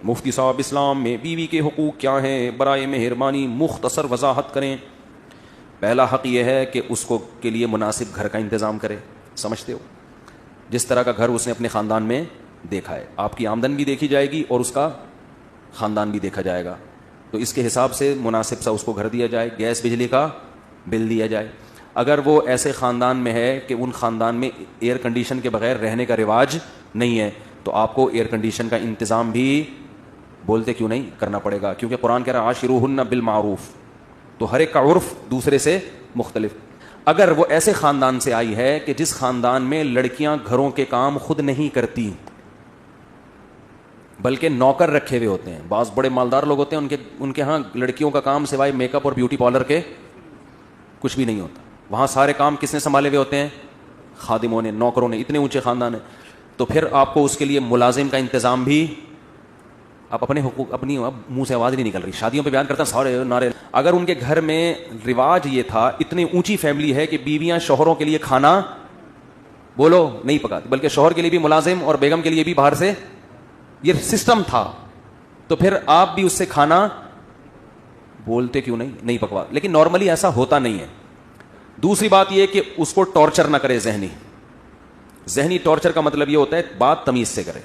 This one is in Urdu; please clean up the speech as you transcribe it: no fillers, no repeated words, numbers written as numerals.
مفتی صاحب اسلام میں بیوی کے حقوق کیا ہیں، برائے مہربانی مختصر وضاحت کریں۔ پہلا حق یہ ہے کہ اس کو کے لیے مناسب گھر کا انتظام کرے، سمجھتے ہو، جس طرح کا گھر اس نے اپنے خاندان میں دیکھا ہے، آپ کی آمدن بھی دیکھی جائے گی اور اس کا خاندان بھی دیکھا جائے گا، تو اس کے حساب سے مناسب سا اس کو گھر دیا جائے، گیس بجلی کا بل دیا جائے۔ اگر وہ ایسے خاندان میں ہے کہ ان خاندان میں ایئر کنڈیشن کے بغیر رہنے کا رواج نہیں ہے، تو آپ کو ایئر کنڈیشن کا انتظام بھی بولتے کیوں نہیں کرنا پڑے گا، کیونکہ قرآن کہہ رہا ہے عاشروہن بالمعروف، تو ہر ایک کا عرف دوسرے سے مختلف۔ اگر وہ ایسے خاندان سے آئی ہے کہ جس خاندان میں لڑکیاں گھروں کے کام خود نہیں کرتی بلکہ نوکر رکھے ہوئے ہوتے ہیں، بعض بڑے مالدار لوگ ہوتے ہیں ان کے ہاں لڑکیوں کا کام سوائے میک اپ اور بیوٹی پارلر کے کچھ بھی نہیں ہوتا، وہاں سارے کام کس نے سنبھالے ہوئے ہوتے ہیں، خادموں نے، نوکروں نے، اتنے اونچے خاندان ہیں، تو پھر آپ کو اس کے لیے ملازم کا انتظام بھی، آپ اپنے حقوق، اپنی منہ سے آواز نہیں نکل رہی، شادیوں پہ بیان کرتا ہیں سارے نعرے، اگر ان کے گھر میں رواج یہ تھا، اتنی اونچی فیملی ہے کہ بیویاں شوہروں کے لیے کھانا بولو نہیں پکاتی، بلکہ شوہر کے لیے بھی ملازم اور بیگم کے لیے بھی باہر سے، یہ سسٹم تھا، تو پھر آپ بھی اس سے کھانا بولتے کیوں نہیں پکوا، لیکن نارملی ایسا ہوتا نہیں ہے۔ دوسری بات یہ کہ اس کو ٹارچر نہ کرے، ذہنی ٹارچر کا مطلب یہ ہوتا ہے بات تمیز سے کرے،